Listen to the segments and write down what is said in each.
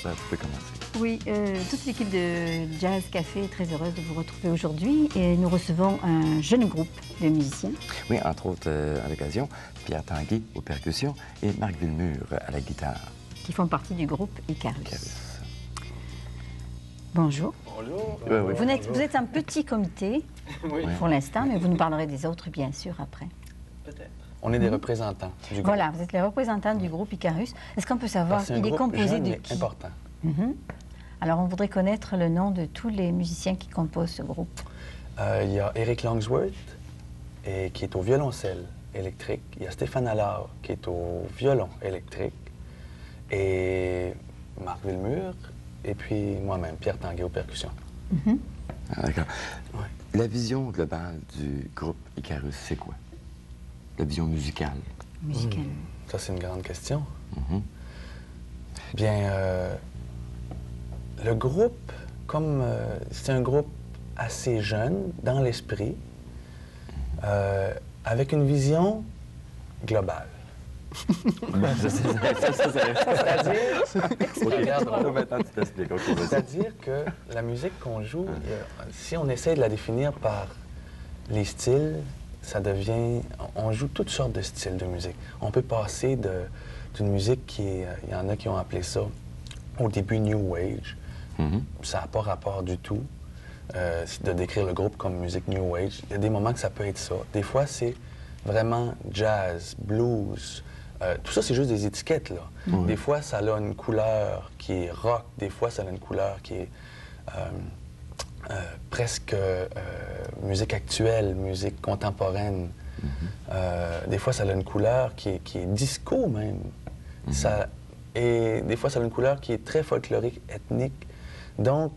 Vanessa, tu peux commencer. Oui, toute l'équipe de Jazz Café est très heureuse de vous retrouver aujourd'hui et nous recevons un jeune groupe de musiciens. Oui, entre autres, à l'occasion, Pierre Tanguay aux percussions et Marc Villemur à la guitare. Qui font partie du groupe Icarus. Icarus. Bonjour. Bonjour. Oui, oui. Vous êtes un petit comité Oui, pour l'instant, mais vous nous parlerez des autres, bien sûr, après. peut-être. On est des représentants du groupe. Voilà, vous êtes les représentants du groupe Icarus. Est-ce qu'on peut savoir, C'est un il est groupe composé jeune, de mais qui? important. Mhm. Alors, on voudrait connaître le nom de tous les musiciens qui composent ce groupe. Il y a Eric Longsworth, qui est au violoncelle électrique. Il y a Stéphane Allard, qui est au violon électrique. Et Marc Villemur, et puis moi-même, Pierre Tanguay aux percussions. Mhm. Ah, d'accord. Ouais. La vision globale du groupe Icarus, c'est quoi? La vision musicale. Musical. Ça, c'est une grande question. Mhm. Bien, le groupe, comme c'est un groupe assez jeune dans l'esprit, avec une vision globale. C'est-à-dire que la musique qu'on joue, si on essaie de la définir par les styles, ça devient... On joue toutes sortes de styles de musique. On peut passer d'une musique qui est... Il y en a qui ont appelé ça au début New Age. Mhm. Ça n'a pas rapport du tout de décrire le groupe comme musique New Age. Il y a des moments que ça peut être ça. Des fois, c'est vraiment jazz, blues. Tout ça, c'est juste des étiquettes, là. Mhm. Des fois, ça a une couleur qui est rock. Des fois, ça a une couleur qui est presque musique actuelle, musique contemporaine. Des fois, ça a une couleur qui est disco, même. Et des fois, ça a une couleur qui est très folklorique, ethnique. Donc,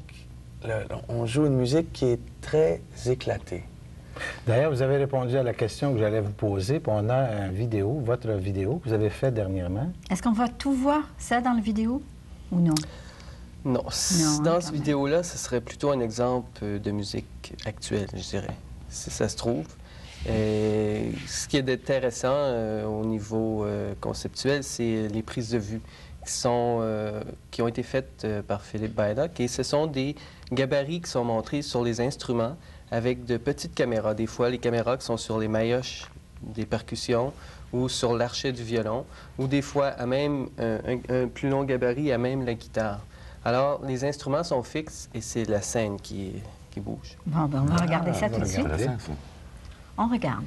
on joue une musique qui est très éclatée. D'ailleurs, vous avez répondu à la question que j'allais vous poser, puis on a une vidéo, votre vidéo que vous avez faite dernièrement. Est-ce qu'on va tout voir ça dans la vidéo ou non? Non, Non, dans quand cette même. vidéo-là, ce serait plutôt un exemple de musique actuelle, je dirais, si ça se trouve. Et ce qui est intéressant au niveau conceptuel, c'est les prises de vue qui ont été faites par Philippe Baylock. Et ce sont des gabarits qui sont montrés sur les instruments avec de petites caméras. Des fois, les caméras qui sont sur les maillotches des percussions ou sur l'archet du violon, ou des fois, à même un plus long gabarit, à même la guitare. Alors, les instruments sont fixes et c'est la scène qui bouge. Bon, ben, on va regarder ça on va tout de suite. regarder. Intéressant, ça. On regarde.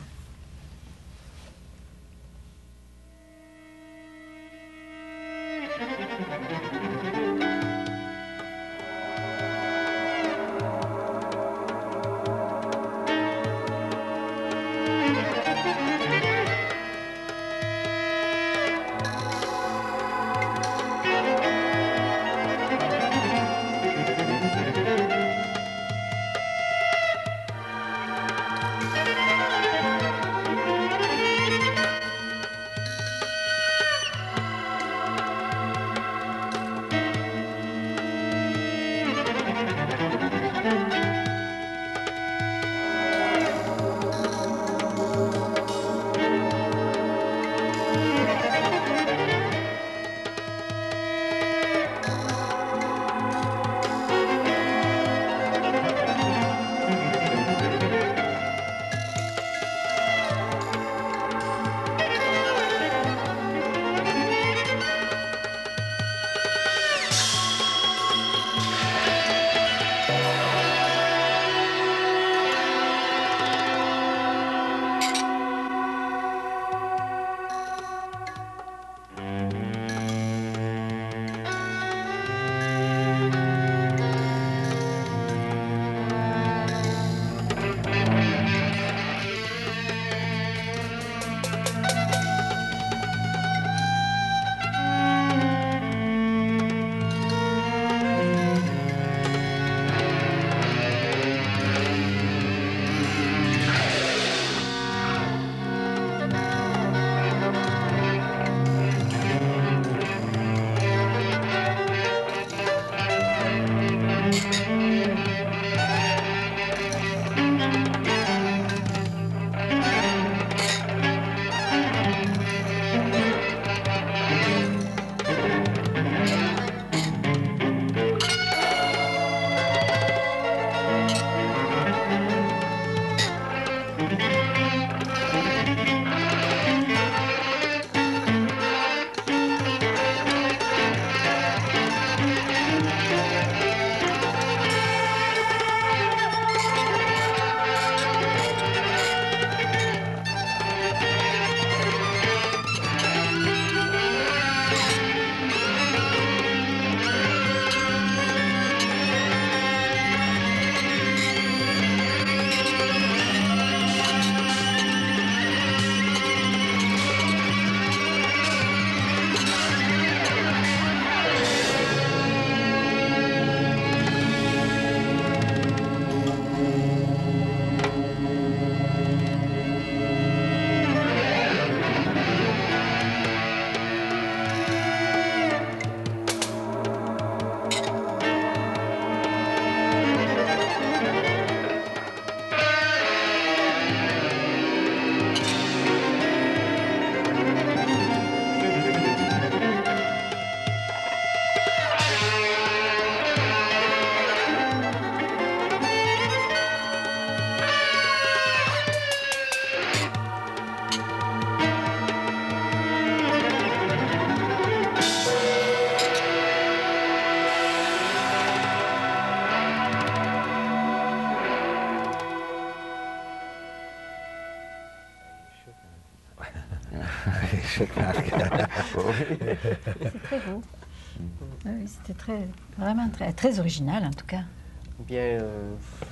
C'est très beau. Oui, c'était vraiment très original en tout cas. Bien,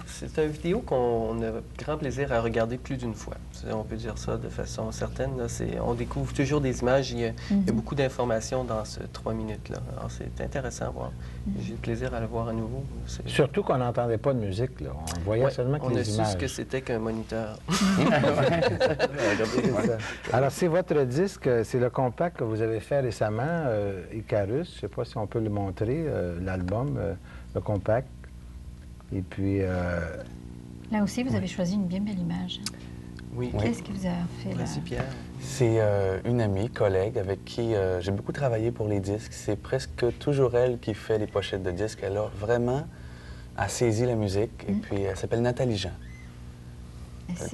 c'est une vidéo qu'on a grand plaisir à regarder plus d'une fois. On peut dire ça de façon certaine. Là, on découvre toujours des images. Il y a beaucoup d'informations dans ce 3 minutes-là. Alors, c'est intéressant à voir. J'ai le plaisir à le voir à nouveau. Surtout qu'on n'entendait pas de musique. Là. On voyait seulement que les images. On a su ce que c'était qu'un moniteur. Alors, c'est votre disque, c'est le compact que vous avez fait récemment, Icarus. Je ne sais pas si on peut le montrer, l'album, le compact. Et puis... Là aussi, vous avez choisi une bien belle image. Oui. Qu'est-ce que vous avez fait là? Merci, Pierre. C'est une amie, collègue, avec qui j'ai beaucoup travaillé pour les disques. C'est presque toujours elle qui fait les pochettes de disques. Elle a vraiment saisi la musique. Et puis, elle s'appelle Nathalie Jean.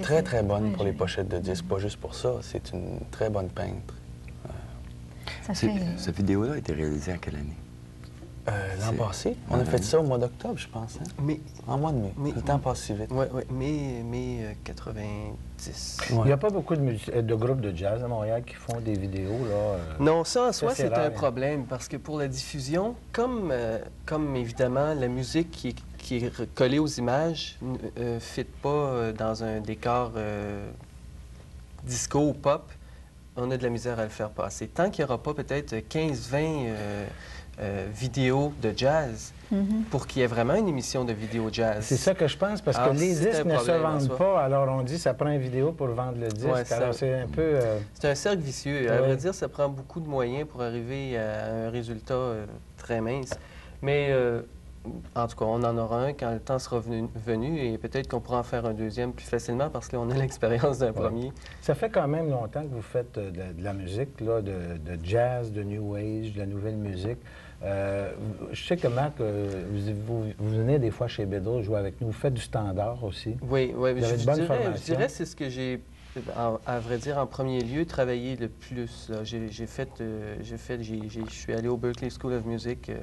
Très, très bonne pour les pochettes de disques. Pas juste pour ça, c'est une très bonne peintre. Cette vidéo-là a été réalisée en quelle année? L'an passé. On a fait ça au mois d'octobre, je pense. Hein? Mais, en mois de mai. Le temps passe si vite. Oui, mai 90. Il n'y a pas beaucoup de groupes de jazz à Montréal qui font des vidéos, là. Non, ça en soi, c'est un rare, problème, parce que pour la diffusion, comme évidemment la musique qui est collée aux images ne fit pas dans un décor disco ou pop, on a de la misère à le faire passer. Tant qu'il n'y aura pas peut-être 15-20 vidéos de jazz pour qu'il y ait vraiment une émission de vidéo jazz. C'est ça que je pense, parce que les disques ne se vendent pas, alors on dit ça prend une vidéo pour vendre le disque. Ouais, alors c'est un peu... C'est un cercle vicieux. À vrai dire, ça prend beaucoup de moyens pour arriver à un résultat très mince. Mais en tout cas, on en aura un quand le temps sera venu et peut-être qu'on pourra en faire un deuxième plus facilement parce que là, on a l'expérience d'un premier. Ça fait quand même longtemps que vous faites de la musique, là, de jazz, de new age, de la nouvelle musique. Je sais que Marc, vous venez des fois chez Bédot jouer avec nous. Vous faites du standard aussi. Oui, Vous avez une bonne formation. Je dirais que c'est ce que j'ai, à vrai dire, en premier lieu, travaillé le plus. Je suis allé au Berklee School of Music,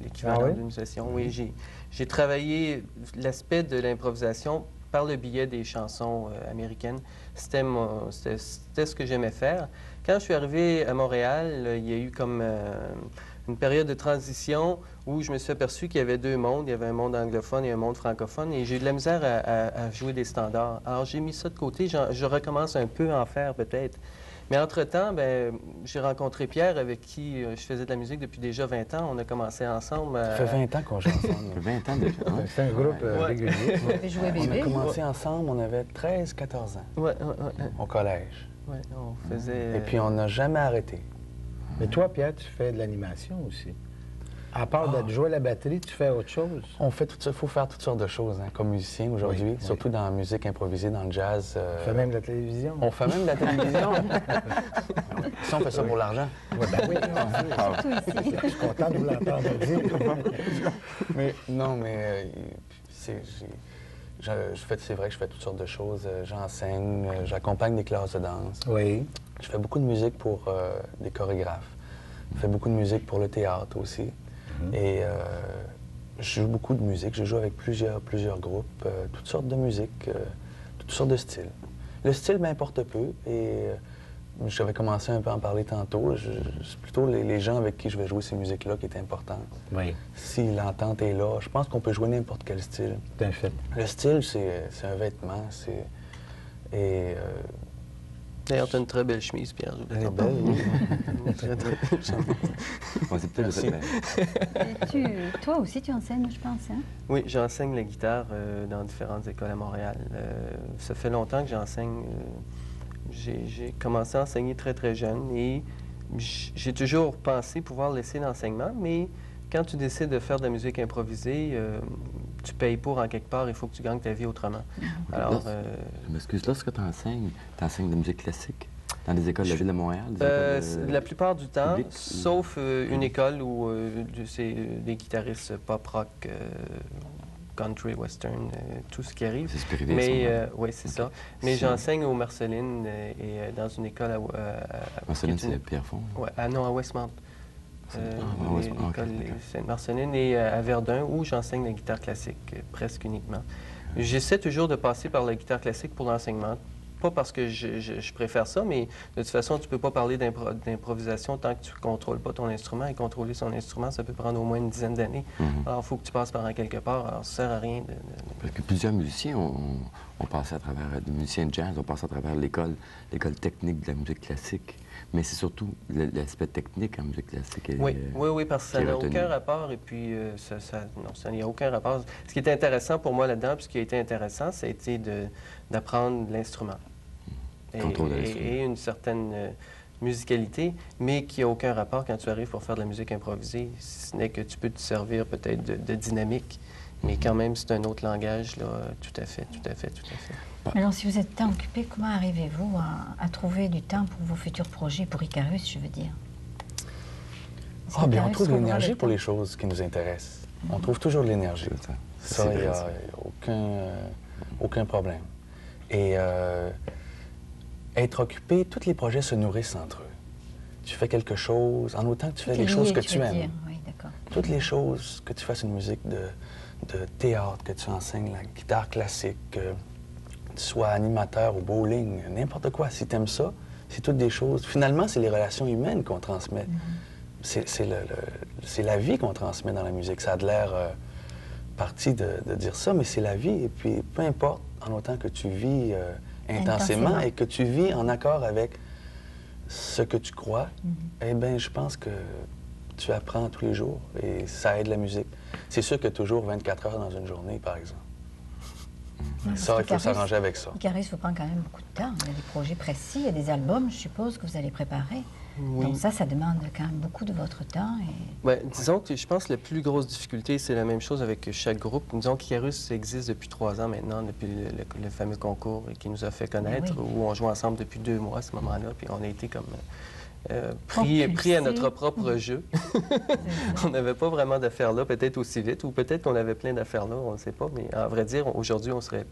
l'équivalent d'une session. Oui, j'ai travaillé l'aspect de l'improvisation par le biais des chansons américaines. C'était ce que j'aimais faire. Quand je suis arrivé à Montréal, il y a eu comme une période de transition où je me suis aperçu qu'il y avait deux mondes. Il y avait un monde anglophone et un monde francophone. Et j'ai eu de la misère à jouer des standards. Alors, j'ai mis ça de côté. Je recommence un peu à en faire, peut-être. Mais entre-temps, j'ai rencontré Pierre, avec qui je faisais de la musique depuis déjà 20 ans. On a commencé ensemble. Ça fait 20 ans qu'on joue ensemble. Ça fait 20 ans déjà. C'est un groupe régulier. Vous avez joué On a bébé. commencé ensemble, on avait 13-14 ans, au collège. Oui, on faisait... Et puis, on n'a jamais arrêté. Mais toi, Pierre, tu fais de l'animation aussi. À part de jouer la batterie, tu fais autre chose? On fait tout ça. Il faut faire toutes sortes de choses hein, comme musicien aujourd'hui, surtout dans la musique improvisée, dans le jazz. On fait même de la télévision. On fait même de la télévision. Si on fait ça pour l'argent. Ouais, ben oui, surtout ici. Je suis content de vous l'entendre dire. Mais non, mais c'est vrai que je fais toutes sortes de choses. J'enseigne, j'accompagne des classes de danse. Oui. Je fais beaucoup de musique pour des chorégraphes. Je fais beaucoup de musique pour le théâtre aussi. Et je joue beaucoup de musique. Je joue avec plusieurs groupes, toutes sortes de musique, toutes sortes de styles. Le style m'importe peu et j'avais commencé un peu à en parler tantôt. C'est plutôt les gens avec qui je vais jouer ces musiques-là qui est important. Oui. Si l'entente est là, je pense qu'on peut jouer n'importe quel style. C'est un fait. Le style, c'est un vêtement. D'ailleurs, tu as une très belle chemise, Pierre. Elle est belle, oui. Très, très belle chemise. C'est peut-être Et toi aussi, tu enseignes, je pense, hein? Oui, j'enseigne la guitare dans différentes écoles à Montréal. Ça fait longtemps que j'enseigne. J'ai commencé à enseigner très, très jeune et j'ai toujours pensé pouvoir laisser l'enseignement, mais quand tu décides de faire de la musique improvisée, tu payes pour en quelque part, il faut que tu gagnes ta vie autrement. Alors, je m'excuse, lorsque tu enseignes de la musique classique dans les écoles de la Ville de Montréal? La plupart du temps, sauf une école où c'est des guitaristes pop-rock, country, western, tout ce qui arrive. C'est privé, mais oui, c'est ça. Mais j'enseigne au Marceline et dans une école à... Marceline, c'est Pierrefonds? Ouais, non, à Westmount. L'école Sainte-Marceline et à Verdun, où j'enseigne la guitare classique presque uniquement. J'essaie toujours de passer par la guitare classique pour l'enseignement. pas parce que je préfère ça, mais de toute façon, tu peux pas parler d'improvisation tant que tu contrôles pas ton instrument. Et contrôler son instrument, ça peut prendre au moins une dizaine d'années. Alors, il faut que tu passes par en quelque part. Alors, ça sert à rien de... Parce que plusieurs musiciens ont passé à travers, des musiciens de jazz ont passé à travers l'école technique de la musique classique. Mais c'est surtout l'aspect technique en musique classique. Oui, parce que ça n'a aucun rapport. Et puis, non, ça n'y a aucun rapport. Ce qui est intéressant pour moi là-dedans, puis ce qui a été intéressant, ça a été d'apprendre l'instrument. Et une certaine musicalité, mais qui n'a aucun rapport quand tu arrives pour faire de la musique improvisée. Si ce n'est que tu peux te servir peut-être de dynamique. Mais quand même, c'est un autre langage, là, tout à fait. Alors, si vous êtes tant occupé, comment arrivez-vous à trouver du temps pour vos futurs projets, pour Icarus, je veux dire? Bien, on trouve de l'énergie pour les choses qui nous intéressent. On trouve toujours de l'énergie. Ça, il n'y a aucun problème. Et être occupé, tous les projets se nourrissent entre eux. Tu fais quelque chose, en autant que tu fais les choses que tu aimes. Oui, d'accord. Toutes les choses, que tu fasses une musique de théâtre, que tu enseignes la guitare classique, que tu sois animateur au bowling, n'importe quoi. Si tu aimes ça, c'est toutes des choses. Finalement, c'est les relations humaines qu'on transmet. C'est la vie qu'on transmet dans la musique. Ça a de l'air parti de dire ça, mais c'est la vie. Et puis, peu importe, en autant que tu vis intensément et que tu vis en accord avec ce que tu crois, eh bien, je pense que tu apprends tous les jours et ça aide la musique. C'est sûr qu'il y a toujours 24 heures dans une journée, par exemple. Ça, il faut s'arranger avec ça. Icarus vous prend quand même beaucoup de temps. Il y a des projets précis, il y a des albums, je suppose, que vous allez préparer. Oui. Donc ça demande quand même beaucoup de votre temps. Disons que je pense que la plus grosse difficulté, c'est la même chose avec chaque groupe. Disons qu'Icarus existe depuis 3 ans maintenant, depuis le fameux concours qui nous a fait connaître, où on joue ensemble depuis 2 mois à ce moment-là, puis on a été comme... pris à notre propre jeu. On n'avait pas vraiment d'affaires là, peut-être aussi vite, ou peut-être qu'on avait plein d'affaires là, on ne sait pas, mais à vrai dire, aujourd'hui, on serait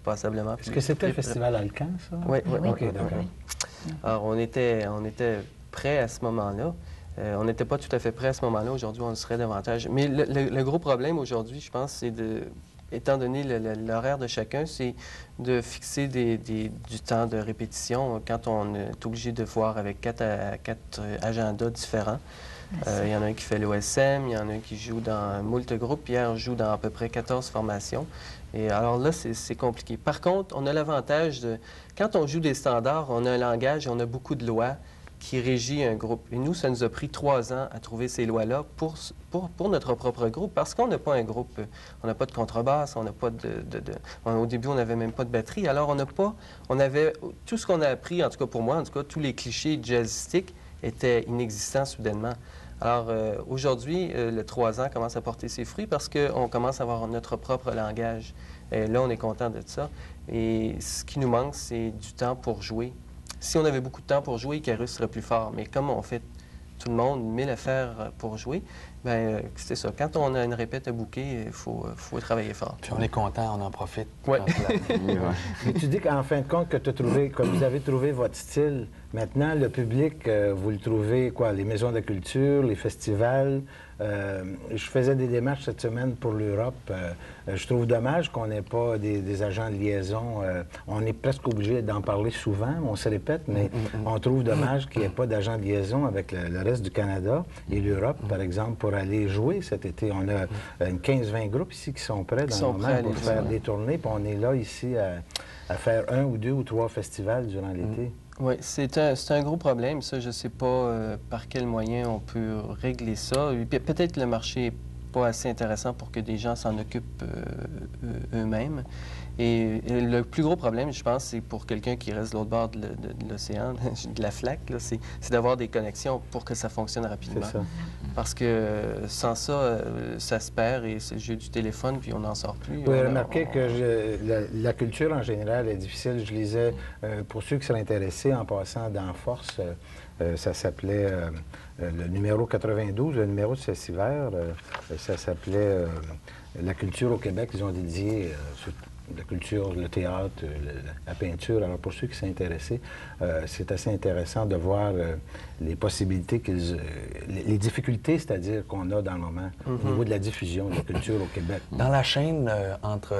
passablement plus... Est-ce que c'était le Festival Alcan, ça? Oui. OK, d'accord. Alors, on était prêts à ce moment-là. On n'était pas tout à fait prêts à ce moment-là. Aujourd'hui, on le serait davantage. Mais le gros problème aujourd'hui, je pense, c'est étant donné l'horaire de chacun, c'est de fixer du temps de répétition quand on est obligé de voir avec 4 agendas différents. Il y en a un qui fait l'OSM, il y en a un qui joue dans moult groupes. Pierre joue dans à peu près 14 formations. Et alors là, c'est compliqué. Par contre, on a l'avantage de... Quand on joue des standards, on a un langage et on a beaucoup de lois qui régit un groupe. Et nous, ça nous a pris 3 ans à trouver ces lois-là pour notre propre groupe, parce qu'on n'a pas un groupe, on n'a pas de contrebasse, on n'a pas au début, on n'avait même pas de batterie. Alors, on avait tout ce qu'on a appris, en tout cas pour moi, en tout cas, tous les clichés jazzistiques étaient inexistants soudainement. Alors, aujourd'hui, le 3 ans commence à porter ses fruits parce qu'on commence à avoir notre propre langage. Et là, on est content de ça. Et ce qui nous manque, c'est du temps pour jouer. Si on avait beaucoup de temps pour jouer, Icarus serait plus fort. Mais comme on fait tout le monde 1000 affaires pour jouer, bien, c'est ça. Quand on a une répète à booker, il faut travailler fort. Puis on est content, on en profite. Oui. Mais tu dis qu'en fin de compte, que vous avez trouvé votre style. Maintenant, le public, vous le trouvez, quoi, les maisons de la culture, les festivals. Je faisais des démarches cette semaine pour l'Europe. Je trouve dommage qu'on n'ait pas des agents de liaison. On est presque obligé d'en parler souvent, on se répète, mais on trouve dommage qu'il n'y ait pas d'agents de liaison avec le reste du Canada et l'Europe, par exemple, pour aller jouer cet été. On a une 15-20 groupes ici qui sont prêts dans le moment pour faire des tournées, puis on est là ici à faire 1 ou 2 ou 3 festivals durant l'été. Oui, c'est un gros problème. Ça, je ne sais pas par quel moyen on peut régler ça. Peut-être que le marché n'est pas assez intéressant pour que des gens s'en occupent eux-mêmes. Et le plus gros problème, je pense, c'est pour quelqu'un qui reste de l'autre bord de l'océan, de la flaque, c'est d'avoir des connexions pour que ça fonctionne rapidement. C'est ça. Parce que sans ça, ça se perd et c'est le jeu du téléphone, puis on n'en sort plus. Vous avez remarqué que la culture en général est difficile. Je lisais, pour ceux qui seraient intéressés, en passant dans Force, ça s'appelait le numéro 92, le numéro de cet hiver, ça s'appelait La culture au Québec. Ils ont dédié la culture, le théâtre, la peinture. Alors, pour ceux qui sont intéressés, c'est assez intéressant de voir les possibilités, les difficultés, c'est-à-dire qu'on a dans le moment au niveau de la diffusion de la culture au Québec. Dans la chaîne entre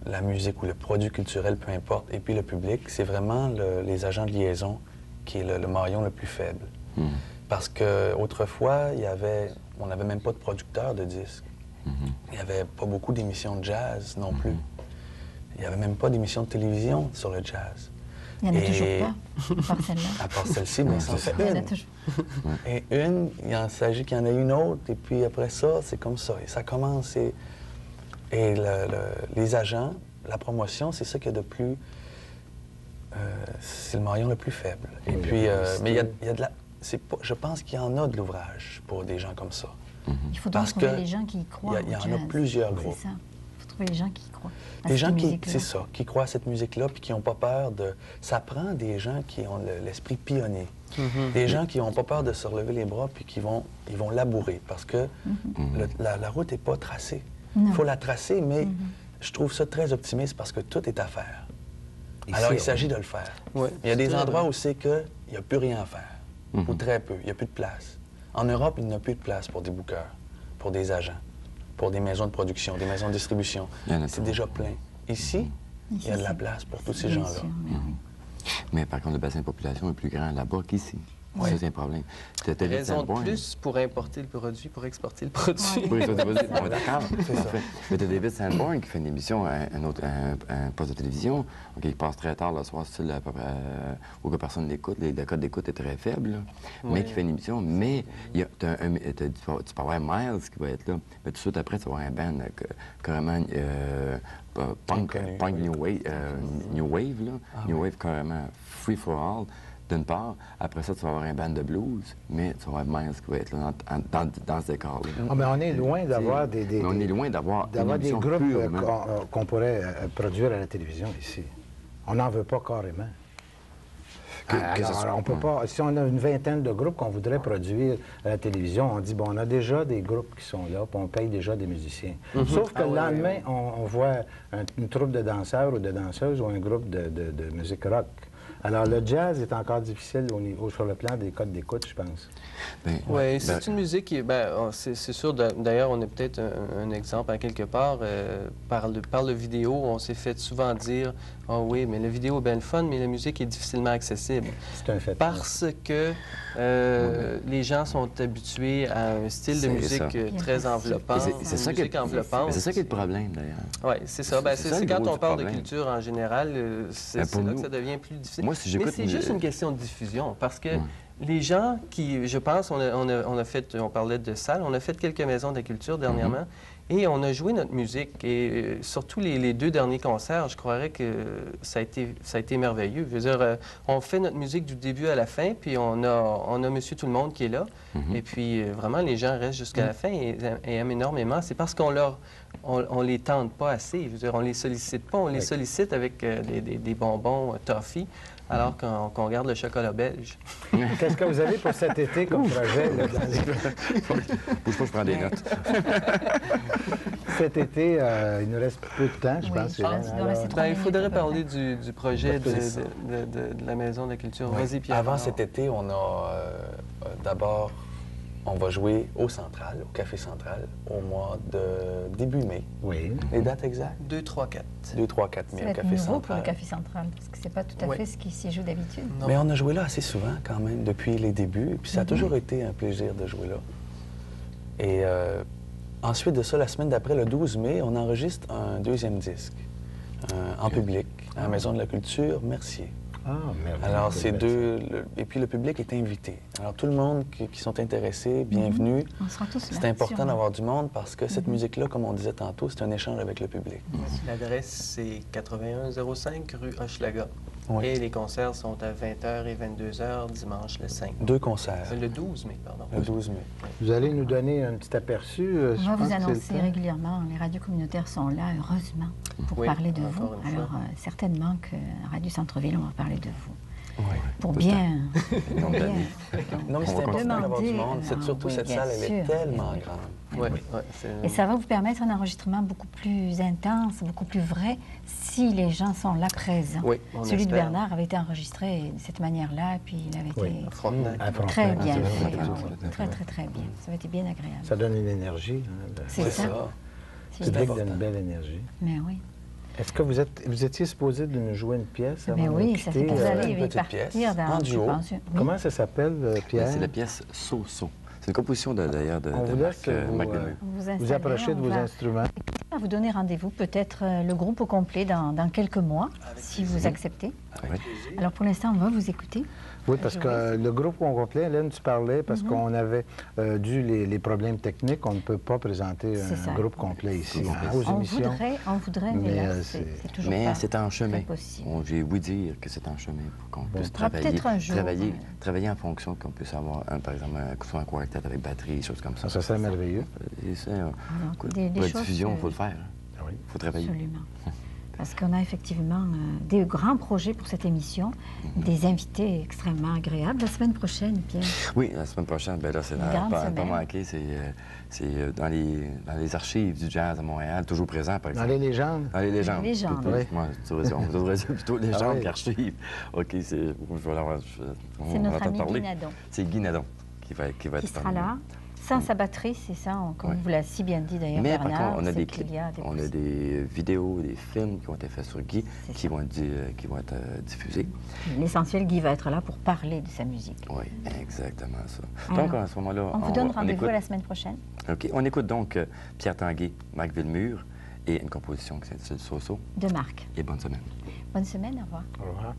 la musique ou le produit culturel, peu importe, et puis le public, c'est vraiment les agents de liaison qui est le maillon le plus faible. Parce qu'autrefois, on n'avait même pas de producteur de disques. Il n'y avait pas beaucoup d'émissions de jazz non plus. Il n'y avait même pas d'émissions de télévision sur le jazz. Il n'y en a toujours pas, à part celle-là. À part celle-ci, mais ça en fait Il y en a une. toujours. Et il s'agit qu'il y en ait une autre, et puis après ça, c'est comme ça. Et ça commence, et les agents, la promotion, c'est ça qu'il y a de plus... c'est le maillon le plus faible. Et puis, mais il y a de la... je pense qu'il y en a de l'ouvrage pour des gens comme ça. Il faut donc Parce trouver que les gens qui y croient. il y au en jazz. a plusieurs groupes. C'est ça. Il faut trouver les gens qui y croient. à Des cette gens qui, musique-là. c'est ça, qui croient à cette musique-là, puis qui n'ont pas peur de... Ça prend des gens qui ont l'esprit pionnier. Des gens qui n'ont pas peur de se relever les bras, puis qui vont labourer, parce que la route n'est pas tracée. Non. Il faut la tracer, mais je trouve ça très optimiste parce que tout est à faire. Ici, Alors, il s'agit de le faire. Ouais, Il y a des c'est endroits vrai. où c'est qu'il n'y a plus rien à faire, ou très peu, il n'y a plus de place. En Europe, il n'y a plus de place pour des bookers, pour des agents, pour des maisons de production, des maisons de distribution. Il y en a C'est trop. déjà plein. Ici, il y a de la place pour tous ces Bien gens-là. sûr, mais oui. Mais par contre, le bassin de population est plus grand là-bas qu'ici. Ça, c'est un problème. T'as David Raison de Sanborn. plus pour importer le produit, pour exporter le produit. Oui, ça, vas-y. Bon, d'accord. C'est ça. Parfait. Mais t'as David Sanborn qui fait une émission, un poste de télévision, donc il passe très tard le soir, style à peu près, où que personne l'écoute, le code d'écoute est très faible, là. Mais qui fait une émission, mais tu peux avoir Miles qui va être là, mais tout de suite après, tu vas avoir un band carrément punk New Wave, là. New Wave carrément free for all. D'une part, après ça, tu vas avoir un band de blues, mais tu vas avoir Miles qui va être là dans ce décor-là. Ah, mais on est loin d'avoir Mais on est loin d'avoir une des émission groupes purement. qu'on pourrait produire à la télévision ici. On n'en veut pas carrément. Alors, on peut pas. Si on a une vingtaine de groupes qu'on voudrait produire à la télévision, on dit bon, on a déjà des groupes qui sont là, puis on paye déjà des musiciens. Sauf que le lendemain, on voit une troupe de danseurs ou de danseuses ou un groupe de musique rock. Alors, le jazz est encore difficile sur le plan des codes d'écoute, je pense. Oui, c'est une musique qui... c'est sûr, d'ailleurs, on est peut-être un exemple à quelque part. Par le vidéo, on s'est fait souvent dire « Ah oui, mais la vidéo est bien le fun, mais la musique est difficilement accessible. » C'est un fait. Parce que les gens sont habitués à un style de C'est musique ça. très enveloppant, C'est ça une musique enveloppante. C'est ça qui est le problème, d'ailleurs. Oui, c'est ça. C'est ça, C'est le quand gros on du parle de problème. culture en général, c'est pour là nous- que ça devient plus difficile. Moi, si Mais j'écoute c'est juste une question de diffusion, parce que les gens qui, je pense, on parlait de salles, on a fait quelques maisons de la culture dernièrement, et on a joué notre musique. Et surtout les deux derniers concerts, je croirais que ça a été merveilleux. Je veux dire, on fait notre musique du début à la fin, puis on a Monsieur Tout-le-Monde qui est là. Et puis, vraiment, les gens restent jusqu'à la fin et aiment énormément. C'est parce on les tente pas assez. Je veux dire, on les sollicite pas. On les sollicite avec des bonbons toffee, alors qu'on garde le chocolat belge. Qu'est-ce que vous avez pour cet été comme projet? Là, Bouge pas, je prends des notes. cet été, il nous reste peu de temps, je Oui, pense. je pense qu'il doit rester 3 Il minutes faudrait à peu parler du projet de C'est ça. la Maison de la Culture. Vas-y, Pierre. Avant cet été, on a d'abord, on va jouer au Central, au Café Central, au mois de début mai. Oui. Les dates exactes? 2, 3, 4. 2, 3, 4 mai Ça au va être Café nouveau pour Central. le Café Central, parce que c'est pas tout à Oui. fait ce qui s'y joue d'habitude. Non. Mais on a joué là assez souvent quand même, depuis les débuts. Puis ça a toujours été un plaisir de jouer là. Et ensuite de ça, la semaine d'après, le 12 mai, on enregistre un deuxième disque en public à la Maison de la Culture, Mercier. Ah, merveilleux. Alors, c'est et puis le public est invité. Alors, tout le monde qui sont intéressés, bienvenue. On sera tous là. C'est important sûrement. d'avoir du monde parce que cette musique-là, comme on disait tantôt, c'est un échange avec le public. L'adresse, c'est 8105 rue Hochelaga. Oui. Et les concerts sont à 20h et 22h dimanche le 5. 2 concerts, Le 12 mai, pardon. le 12 mai. Vous allez nous donner un petit aperçu? On je va pense vous que c'est le annoncer temps. régulièrement. Les radios communautaires sont là, heureusement, pour Oui, parler de vous. encore une fois. Alors, certainement que Radio Centre-Ville, on va parler de vous. Oui. Pour bien... Donc, bien Non, mais c'est On va important d'avoir du demander, monde. Surtout oui, cette bien salle, elle est sûr. tellement grande. Oui, Et ça va vous permettre un enregistrement beaucoup plus intense, beaucoup plus vrai, si les gens sont là présents. Oui, on Celui de espère. Bernard avait été enregistré de cette manière-là, puis il avait Oui. été À Frontenac. Frontenac, très bien c'est fait. vrai. Ah oui, très, très, très bien. Ça avait été bien agréable. Ça donne une énergie. Hein, C'est C'est ça. ça. le C'est public important. donne une belle énergie. Mais oui. Est-ce que vous étiez supposé de nous jouer une pièce avant Mais de oui, nous ça quitter? fait que vous allez une petite pièce, partir dans... en duo. je pense, oui. Comment ça s'appelle, Pierre? C'est la pièce So-So. C'est une composition d'ailleurs de On vous laisse Marc vous, Villemur. Vous vous approchez de on vos va- instruments. On va vous donner rendez-vous, peut-être le groupe au complet dans quelques mois, si vous acceptez. Oui. Alors pour l'instant, on va vous écouter. Oui, parce que le groupe au complet, Hélène, tu parlais, parce Mhm. qu'on avait dû les problèmes techniques, on ne peut pas présenter C'est ça. un groupe complet ici, Groupe hein, complet. aux émissions. On voudrait, mais, Mais, là, c'est- c'est toujours Mais pas c'est en chemin. possible. J'ai ouï dire que c'est en chemin pour qu'on puisse Ah, travailler, peut-être un jour, travailler en fonction qu'on puisse avoir, par exemple, soit un quartet avec batterie, des choses comme ça. Ça serait merveilleux. Et ça, écoute, des pour la choses diffusion, il que- faut le faire. Ah oui. Il faut travailler. Absolument. Parce qu'on a effectivement des grands projets pour cette émission, des invités extrêmement agréables. La semaine prochaine, Pierre. Oui, la semaine prochaine, ben là, c'est Une grande pas semaine. manqué, c'est dans les archives du jazz à Montréal, toujours présent, par Dans exemple. les légendes. Dans les légendes. Les légendes. Plutôt, Oui. moi, on devrait dire plutôt légendes oui. qu'archives. OK, je vais l'avoir. On C'est va notre entendre ami parler. Guy Nadon C'est Guy Nadon qui va qui être sera parmi nous. là. Sans sa batterie, c'est ça, comme Ouais. vous l'a si bien dit d'ailleurs Mais par Bernard. contre, on a c'est des qu'il clips, y a des on a possibilités. des vidéos, des films qui ont été faits sur Guy, C'est qui vont être diffusés. L'essentiel, Guy va être là pour parler de sa musique. Oui, exactement ça. Alors, Donc, à ce moment-là, On vous donne rendez-vous écoute, à la semaine prochaine. OK, on écoute donc Pierre Tanguay, Marc Villemur et une composition qui s'intitule So-So. De Marc. Et bonne semaine. Bonne semaine, au revoir. Au revoir.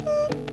Thank you.